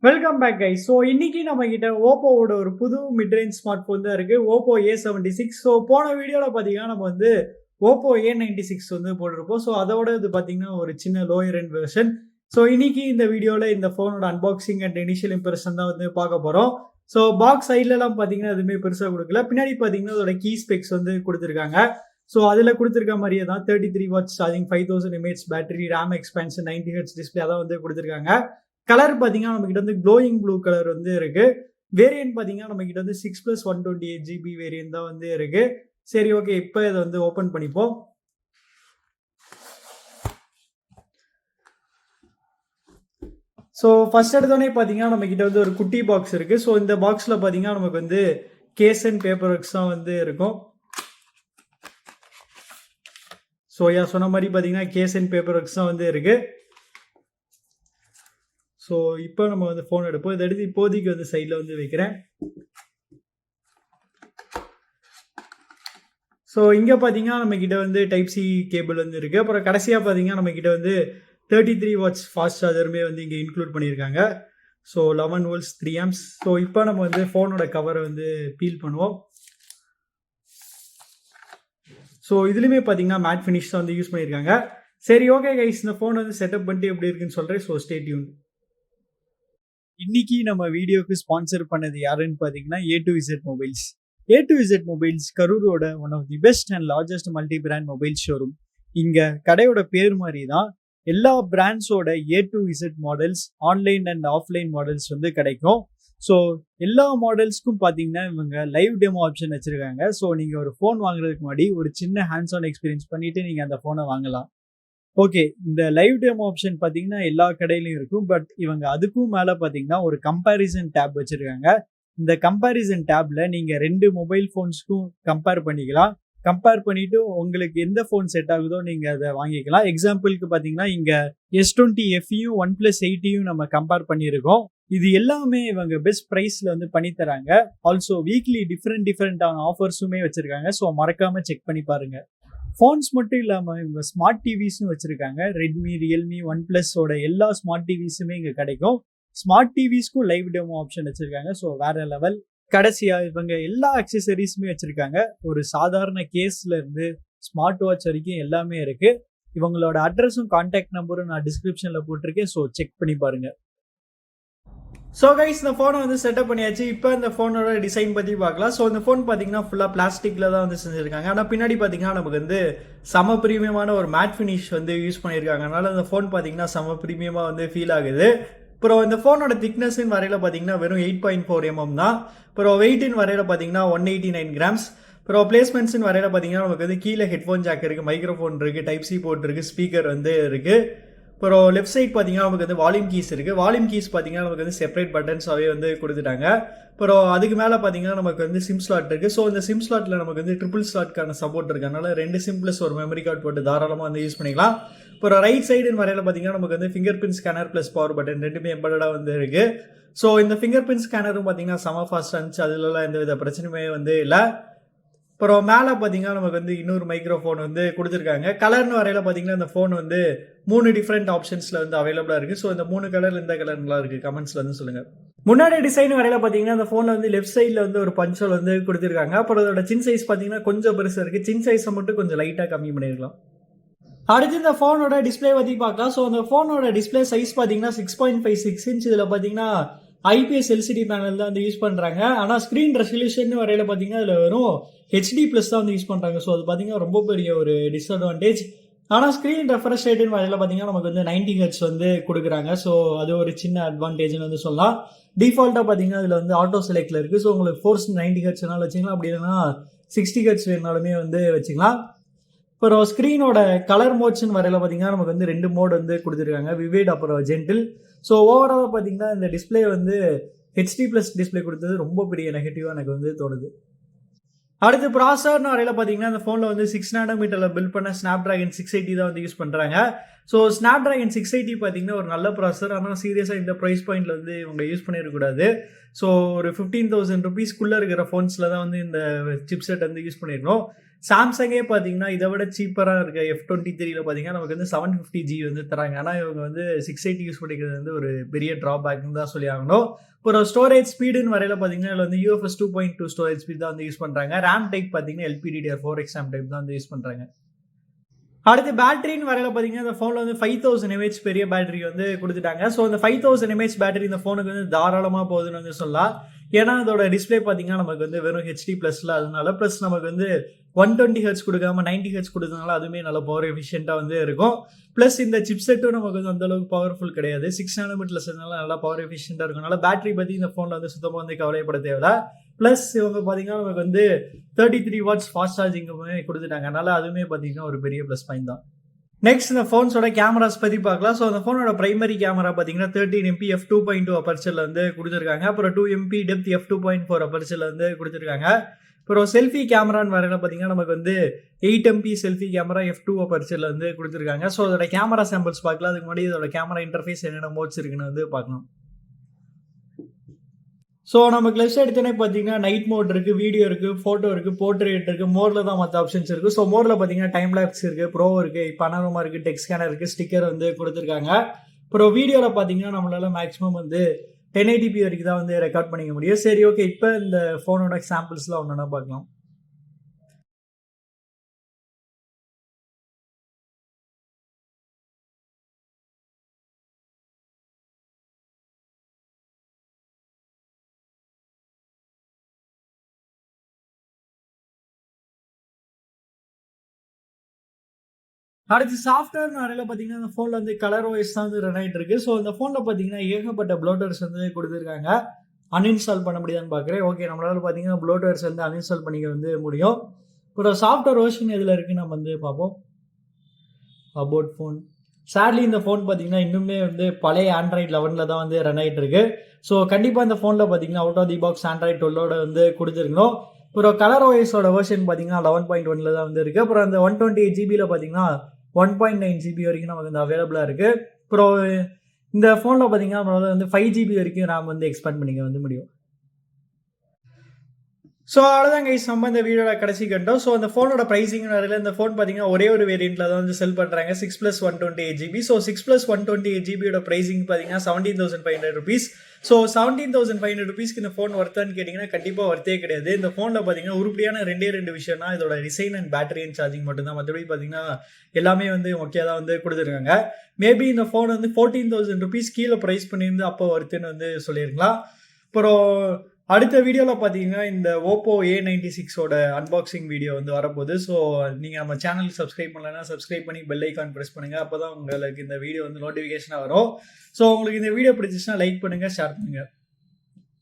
Welcome back guys. So இன்னைக்கு நம்ம கிட்ட ஓப்போவோட ஒரு புது மிட் ரேஞ்ச் ஸ்மார்ட் ஃபோன் தான் இருக்கு. Oppo A76. ஸோ போன வீடியோவில் பார்த்தீங்கன்னா நம்ம வந்து ஓப்போ A96 வந்து போட்டிருப்போம். ஸோ அதோட இது பார்த்தீங்கன்னா ஒரு சின்ன லோயர் எண்ட் வெர்ஷன். ஸோ இன்னைக்கு இந்த வீடியோவில் இந்த ஃபோனோட அன்பாக்சிங் அண்ட் இனிஷியல் இம்ப்ரெஷன் தான் வந்து பார்க்க போகிறோம். ஸோ பாக்ஸ் சைட்லலாம் பார்த்தீங்கன்னா எதுவுமே பெருசாக கொடுக்கல. பின்னாடி பார்த்தீங்கன்னா அதோட கீ ஸ்பெக்ஸ் வந்து கொடுத்துருக்காங்க. ஸோ அதில் கொடுத்துருக்க மாதிரியே தான் 33 watts charging, 5000 mAh battery, RAM expansion, 90 Hz display அதான் வந்து கொடுத்துருக்காங்க. கலர் பார்த்தீங்கன்னா நம்ம கிட்ட வந்து க்ளோயிங் ப்ளூ கலர் வந்து இருக்கு. வேரியன்ட் பார்த்தீங்கன்னா நம்ம கிட்ட வந்து 6+128GB வேரியன்ட் தான் வந்து இருக்கு. சரி, ஓகே, இப்போ இதை வந்து ஓப்பன் பண்ணிப்போம். ஸோ ஃபர்ஸ்ட் எடுத்தோடனே பார்த்தீங்கன்னா நம்ம கிட்ட வந்து ஒரு குட்டி பாக்ஸ் இருக்கு. ஸோ இந்த பாக்ஸில் பார்த்தீங்கன்னா நமக்கு வந்து கேஸ் அண்ட் பேப்பர் ஒர்க்ஸ் தான் வந்து இருக்கும். ஸோ சொன்ன மாதிரி பார்த்தீங்கன்னா கேஸ் அண்ட் பேப்பர் ஒர்க்ஸ் தான் வந்து இருக்கு. ஸோ இப்போ நம்ம வந்து ஃபோன் எடுப்போம். இதை எடுத்து இப்போதைக்கு வந்து சைடில் வந்து வைக்கிறேன். ஸோ இங்கே பார்த்தீங்கன்னா நம்ம கிட்ட வந்து டைப் சி கேபிள் வந்து இருக்குது. அப்புறம் கடைசியாக பார்த்தீங்கன்னா நம்ம கிட்ட வந்து 33 வாட்ஸ் ஃபாஸ்ட் சார்ஜருமே வந்து இங்கே இன்க்ளூட் பண்ணியிருக்காங்க. So 11 volts 3 amps. ஸோ இப்போ நம்ம வந்து ஃபோனோட கவரை வந்து பீல் பண்ணுவோம். ஸோ இதுலேயுமே பார்த்தீங்கன்னா மேட் ஃபினிஷ் தான் வந்து யூஸ் பண்ணியிருக்காங்க. சரி, ஓகே கைஸ், இந்த ஃபோன் வந்து செட்டப் பண்ணிட்டு எப்படி இருக்குன்னு சொல்கிறேன். So stay tuned. இன்னைக்கு நம்ம வீடியோக்கு ஸ்பான்சர் பண்ணது யாருன்னு பார்த்தீங்கன்னா A2Z மொபைல்ஸ். A2Z மொபைல்ஸ் கரூரோட one of the best and largest multi brand mobile showroom. இங்கே கடையோட பேர் மாதிரி தான் எல்லா பிராண்ட்ஸோட A2Z models, online and offline models வந்து கிடைக்கும். ஸோ எல்லா மாடல்ஸ்க்கும் பார்த்தீங்கன்னா இவங்க லைவ் டெமோ ஆப்ஷன் வச்சுருக்காங்க. ஸோ நீங்கள் ஒரு ஃபோன் வாங்குறதுக்கு முன்னாடி ஒரு சின்ன ஹேண்ட்ஸ் ஆன் எக்ஸ்பீரியன்ஸ் பண்ணிவிட்டு நீங்கள் அந்த ஃபோனை வாங்கலாம். ஓகே, இந்த லைவ் டெமோ ஆப்ஷன் பார்த்தீங்கன்னா எல்லா கடையிலையும் இருக்கும். பட் இவங்க அதுக்கும் மேலே பார்த்தீங்கன்னா ஒரு கம்பேரிசன் டேப் வச்சுருக்காங்க. இந்த கம்பேரிசன் டேப்ல நீங்கள் 2 மொபைல் ஃபோன்ஸ்க்கும் கம்பேர் பண்ணிக்கலாம். கம்பேர் பண்ணிட்டு உங்களுக்கு எந்த ஃபோன் செட் ஆகுதோ நீங்கள் அதை வாங்கிக்கலாம். எக்ஸாம்பிளுக்கு பார்த்தீங்கன்னா இங்கே S20 FEயும் OnePlus 8யும் நம்ம கம்பேர் பண்ணியிருக்கோம். இது எல்லாமே இவங்க பெஸ்ட் ப்ரைஸில் வந்து பண்ணி தராங்க. ஆல்சோ வீக்லி டிஃப்ரெண்டான ஆஃபர்ஸுமே வச்சுருக்காங்க. ஸோ மறக்காமல் செக் பண்ணி பாருங்கள். ஃபோன்ஸ் மட்டும் இல்லாமல் இவங்க ஸ்மார்ட் டிவிஸும் வச்சுருக்காங்க. ரெட்மி, ரியல்மி, OnePlusோட எல்லா ஸ்மார்ட் டிவிஸுமே இங்கே கிடைக்கும். ஸ்மார்ட் டிவிஸ்க்கும் லைவ் டெமோ ஆப்ஷன் வச்சுருக்காங்க. ஸோ வேற லெவல். கடைசியாக இவங்க எல்லா அக்சசரிஸுமே வச்சுருக்காங்க. ஒரு சாதாரண கேஸ்ல இருந்து ஸ்மார்ட் வாட்ச் வரைக்கும் எல்லாமே இருக்கு. இவங்களோட அட்ரஸும் கான்டாக்ட் நம்பரும் நான் டிஸ்கிரிப்ஷனில் போட்டிருக்கேன். ஸோ செக் பண்ணி பாருங்க. ஸோ கைஸ், இந்த ஃபோனை வந்து செட்டப் பண்ணியாச்சு. இப்போ இந்த ஃபோனோட டிசைன் பற்றி பார்க்கலாம். ஸோ இந்த ஃபோன் பார்த்தீங்கன்னா ஃபுல்லாக பிளாஸ்டிக்கில் தான் வந்து செஞ்சுருக்காங்க. ஆனால் பின்னாடி பார்த்தீங்கன்னா நமக்கு வந்து செம ப்ரீமியமான ஒரு மேட் ஃபினிஷ் வந்து யூஸ் பண்ணியிருக்காங்க. அதனால இந்த ஃபோன் பார்த்தீங்கன்னா செம ப்ரீமியமாக வந்து ஃபீல் ஆகுது. அப்புறம் இந்த ஃபோனோட திக்னஸ்ன்னு வரையில் பார்த்தீங்கன்னா வெறும் 8.4 mm தான். அப்புறம் வெயிட்டின் வரையில் பார்த்தீங்கன்னா 189 grams. அப்புறம் பிளேஸ்மெண்ட்ஸ்ன்னு வரையில் பார்த்தீங்கன்னா நமக்கு வந்து கீழே ஹெட்ஃபோன் ஜாக் இருக்குது, மைக்ரோஃபோன் இருக்குது, டைப் சி போர்ட் இருக்குது, ஸ்பீக்கர் வந்து இருக்குது. அப்புறம் லெஃப்ட் சைட் பார்த்தீங்கன்னா நமக்கு வந்து வால்யூம் கீஸ் இருக்குது. வால்யூம் கீஸ் பார்த்தீங்கன்னா நமக்கு வந்து செப்பரேட் பட்டன்ஸாகவே வந்து கொடுத்துட்டாங்க. அப்புறம் அதுக்கு மேலே பார்த்தீங்கன்னா நமக்கு வந்து சிம் ஸ்லாட் இருக்குது. ஸோ இந்த சிம் ஸ்லாட்டில் நமக்கு வந்து ட்ரிபிள் ஸ்லாட்கான சப்போர்ட் இருக்குது. அதனால 2 சிம் ப்ளஸ் ஒரு மெமரி கார்டு போட்டு தாராளமாக வந்து யூஸ் பண்ணிக்கலாம். அப்புறம் ரைட் சைடுன்னு வரையில் பார்த்தீங்கன்னா நமக்கு வந்து finger print scanner plus power button ரெண்டுமே எம்படடாக வந்து இருக்குது. ஸோ இந்த ஃபிங்கர் பிரிண்ட் ஸ்கேனரும் பார்த்தீங்கன்னா செம ஃபாஸ்ட் இருந்துச்சு. அதுலலாம் எந்த வித பிரச்சனையுமே வந்து இல்லை. அப்புறம் மேலே பார்த்தீங்கன்னா நமக்கு வந்து இன்னொரு மைக்ரோஃபோன் வந்து கொடுத்துருக்காங்க. கலர்னு வரையில் பார்த்தீங்கன்னா இந்த ஃபோன் வந்து 3 டிஃப்ரெண்ட் ஆப்ஷன்ஸில் வந்து அவைலபிளாக இருக்குது. ஸோ இந்த 3 கலர் எந்த கலர் நல்லா இருக்குது கமெண்ட்ஸில் வந்து சொல்லுங்கள். முன்னாடி டிசைன் வரையில் பார்த்தீங்கன்னா இந்த ஃபோனில் வந்து லெஃப்ட் சைடில் வந்து ஒரு பஞ்சோல் வந்து கொடுத்துருக்காங்க. அப்புறம் அதோட சின் சைஸ் பார்த்தீங்கன்னா கொஞ்சம் பெருசாக இருக்குது. சின் சைஸை மட்டும் கொஞ்சம் லைட்டாக கம்மி பண்ணியிருக்கலாம். அடுத்து இந்த ஃபோனோட டிஸ்பிளே பற்றி பார்க்கலாம். ஸோ அந்த ஃபோனோட டிஸ்பிளே சைஸ் பார்த்தீங்கன்னா 6.56 inch. இதில் பார்த்தீங்கன்னா IPS LCD பேனல் தான் வந்து யூஸ் பண்ணுறாங்க. ஆனால் ஸ்க்ரீன் ரெசல்யூஷன் வரையில் பார்த்தீங்கன்னா அதில் வெறும் HD+ தான் வந்து யூஸ் பண்ணுறாங்க. ஸோ அது பார்த்தீங்கன்னா ரொம்ப பெரிய ஒரு டிஸ்அட்வான்டேஜ். ஆனால் ஸ்க்ரீன் ரெஃப்ரெஷ் ரேட்டுன்னு வரையில் பார்த்தீங்கன்னா நமக்கு வந்து 90 Hz வந்து கொடுக்குறாங்க. ஸோ அது ஒரு சின்ன அட்வான்டேஜ்னு வந்து சொல்லலாம். டிஃபால்ட்டாக பார்த்தீங்கன்னா அதில் வந்து ஆட்டோ செலக்டில் இருக்குது. ஸோ உங்களுக்கு ஃபோர்ஸ் 90 Hz வேணாலும் வச்சுக்கலாம், அப்படி இல்லைன்னா 60 Hz வேணாலுமே வந்து வச்சுக்கலாம். அப்புறம் ஸ்க்ரீனோட கலர் மோட்ஸ்ன்னு வரையில் பார்த்தீங்கன்னா நமக்கு வந்து 2 மோட் வந்து கொடுத்துருக்காங்க, விவேட் அப்புறம் ஜென்டில். ஸோ ஓவராலாக பார்த்தீங்கன்னா இந்த டிஸ்பிளே வந்து HD+ டிஸ்பிளே கொடுத்தது ரொம்ப பெரிய நெகட்டிவாக எனக்கு வந்து தோணுது. அடுத்து ப்ராசர்னு வரையில் பார்த்தீங்கன்னா இந்த ஃபோனில் வந்து 6 nm பில்ட் பண்ண ஸ்னாப்டிராகன் 680 தான் வந்து யூஸ் பண்ணுறாங்க. ஸோ ஸ்னாப்ட்ராகன் 680 பார்த்தீங்கன்னா ஒரு நல்ல ப்ராசஸர். ஆனால் சீரியஸாக இந்த ப்ரைஸ் பாயிண்டில் வந்து இவங்க யூஸ் பண்ணிடக்கூடாது. ஸோ ஒரு 15,000 ருபீஸ்க்குள்ளே இருக்கிற ஃபோன்ஸில் தான் வந்து இந்த சிப்செட் வந்து யூஸ் பண்ணியிருக்கணும். சாம்சங்கே பார்த்தீங்கன்னா இதை விட சீப்பராக இருக்க F23ல பார்த்தீங்கன்னா நமக்கு வந்து 750G வந்து தராங்க. ஆனால் இவங்க வந்து 680 யூஸ் பண்ணிக்கிறது வந்து ஒரு பெரிய ட்ராபேக்னு தான் சொல்லி ஆகணும். இப்போ ஸ்டோரேஜ் ஸ்பீடுன்னு வரையில பார்த்தீங்கன்னா இதில் வந்து UFS 2.2 ஸ்டோரேஜ் ஸ்பீட் தான் வந்து யூஸ் பண்ணுறாங்க. ரேம் டைப் பார்த்தீங்கன்னா LPDDR4X ரேம் டைப் தான் வந்து யூஸ் பண்ணுறாங்க. அடுத்து பேட்டரின்னு வரையில பார்த்தீங்கன்னா இந்த ஃபோனில் வந்து 5000 mAh பெரிய பேட்டரி வந்து கொடுத்துட்டாங்க. ஸோ இந்த 5000 mAh பேட்டரி இந்த ஃபோனுக்கு வந்து தாராளமாக போகுதுன்னு வந்து சொல்லலாம். ஏன்னா அதோட டிஸ்பிளே பார்த்தீங்கன்னா நமக்கு வந்து வெறும் HD+ல அதனால ப்ளஸ் நமக்கு வந்து 120 Hz கொடுக்காம 90 Hz கொடுத்ததுனால அதுவுமே நல்ல பவர் எஃபிஷியண்டாக வந்து இருக்கும். ப்ளஸ் இந்த சிப்செட்டும் நமக்கு வந்து அந்தளவுக்கு பவர்ஃபுல் கிடையாது. 6 nanometer நல்லா பவர் எஃபிஷியண்டாக இருக்கனால பேட்டரி பற்றி இந்த ஃபோனில் வந்து சுத்தமாக வந்து கவலைப்பட தேவையில்ல. ப்ளஸ் இவங்க பார்த்தீங்கன்னா நமக்கு வந்து 33 watts ஃபாஸ்ட் சார்ஜிங்குமே கொடுத்துட்டாங்க. அதனால அதுவுமே பார்த்தீங்கன்னா ஒரு பெரிய ப்ளஸ் பாயிண்ட் தான். நெக்ஸ்ட் இந்த ஃபோன்ஸோட கேமராஸ் பற்றி பார்க்கலாம். ஸோ அந்த ஃபோனோட பிரைமரி கேமரா பார்த்தீங்கன்னா 13MP f2.2 அப்பர்ச்சரில் வந்து கொடுத்துருக்காங்க. அப்புறம் 2MP டெப்த் f2.4 அப்பர்ச்சரில் வந்து கொடுத்துருக்காங்க. அப்புறம் செல்ஃபி கேமரான்னு வரையில பார்த்தீங்கன்னா நமக்கு வந்து 8MP செல்ஃபி கேமரா f2 அப்பர்ச்சரில் வந்து கொடுத்துருக்காங்க. ஸோ அதோட கேமரா சாம்பிள்ஸ் பார்க்கலாம். அதுக்கு முன்னாடி இதோட கேமரா இன்டர்ஃபேஸ் என்னென்ன மோட்ஸ் இருக்குன்னு வந்து பார்க்கணும். ஸோ நமக்கு லெஃப்ட் எடுத்தோன்னே பார்த்தீங்கன்னா நைட் மோட் இருக்குது, வீடியோ இருக்குது, ஃபோட்டோ இருக்குது, போர்ட்ரேட் இருக்குது. மோடில் தான் மற்ற ஆப்ஷன்ஸ் இருக்குது. ஸோ மோடில் பார்த்தீங்கன்னா டைம் லேப்ஸ் இருக்குது, ப்ரோ இருக்குது, பனோரமா இருக்குது, டெக்ஸ்ட் ஸ்கேனர் இருக்குது, ஸ்டிக்கர் வந்து கொடுத்துருக்காங்க. அப்புறம் வீடியோவில் பார்த்தீங்கன்னா நம்மளால மேக்ஸிமம் வந்து 1080p வரைக்கும் தான் வந்து ரெக்கார்ட் பண்ணிக்க முடியும். சரி, ஓகே, இப்போ இந்த ஃபோனோட சாம்பிள்ஸ்லாம் ஒன்றா பார்க்கலாம். அடுத்து சாஃப்ட்வேர் வரையில பார்த்தீங்கன்னா இந்த ஃபோனில் வந்து கலர் OS தான் வந்து ரன் ஆகிட்டு இருக்கு. ஸோ இந்த ஃபோனில் பார்த்தீங்கன்னா ஏகப்பட்ட ப்ளோட்டர்ஸ் வந்து கொடுத்துருக்காங்க. அன்இன்ஸ்டால் பண்ண முடியாதுன்னு பார்க்குறேன். ஓகே, நம்மளால பார்த்தீங்கன்னா ப்ளோட்டர்ஸ் வந்து அன்இன்ஸ்டால் பண்ணிக்க வந்து முடியும். ஒரு சாஃப்ட்வேர் வெர்ஷன் எதில் இருக்குன்னு நம்ம வந்து பார்ப்போம். About phone. சேட்லி இந்த ஃபோன் பார்த்தீங்கன்னா இன்னுமே வந்து பழைய ஆண்ட்ராய்டு 11 தான் வந்து ரன் ஆகிட்டு இருக்கு. ஸோ கண்டிப்பாக இந்த ஃபோனில் பார்த்தீங்கன்னா out of the box android 12ஓட வந்து கொடுத்துருக்கணும். அப்புறம் கலர் OSோட வெர்ஷன் பார்த்தீங்கன்னா 11.1ல தான் வந்து இருக்குது. அப்புறம் அந்த 128GB பார்த்தீங்கன்னா 1.9GB வரைக்கும் நமக்கு வந்து அவைலபிளாக இருக்குது. அப்புறம் இந்த ஃபோனில் பார்த்தீங்கன்னா நம்மளால வந்து 5GB வரைக்கும் RAM வந்து எக்ஸ்பேண்ட் பண்ணிக்க வந்து முடியும். ஸோ அவ்வளோதான் கைஸ், நம்ம இந்த வீடியோட கடைசி கண்டோம். ஸோ அந்த ஃபோனோட ப்ரைஸிங் வரையில் இந்த ஃபோன் பார்த்தீங்கன்னா ஒரே ஒரு வேரியண்ட்டில் தான் வந்து செல் பண்ணுறாங்க, 6+128GB. ஸோ 6+128GBயோட ப்ரைஸிங் பார்த்தீங்கன்னா 17,500 rupees. ஸோ 17,500 rupeesக்கு இந்த ஃபோன் ஒர்த்தான்னு கேட்டிங்கன்னா கண்டிப்பாக ஒர்த்தே கிடையாது. இந்த ஃபோனில் பார்த்தீங்கன்னா உருப்படியான ரெண்டு விஷயம்னா இதோட design and battery and charging மட்டும்தான். மற்றபடி பார்த்தீங்கன்னா எல்லாமே வந்து ஓகே தான் வந்து கொடுத்துருக்காங்க. மேபி இந்த ஃபோன் வந்து 14,000 rupees கீழே ப்ரைஸ் பண்ணியிருந்து அப்போ ஒர்த்துன்னு வந்து சொல்லியிருக்கலாம். அப்புறம் அடுத்த வீடியோவில் பார்த்தீங்கன்னா இந்த Oppo A96ஓட அன்பாக்சிங் வீடியோ வந்து வரப்போகுது. ஸோ நீங்கள் நம்ம சேனலுக்கு சப்ஸ்கிரைப் பண்ணலைன்னா சப்ஸ்கிரைப் பண்ணி பெல் ஐக்கான் ப்ரெஸ் பண்ணுங்கள். அப்போ தான் உங்களுக்கு இந்த வீடியோ வந்து நோட்டிஃபிகேஷனாக வரும். ஸோ உங்களுக்கு இந்த வீடியோ பிடிச்சிச்சுன்னா லைக் பண்ணுங்கள், ஷேர் பண்ணுங்கள்.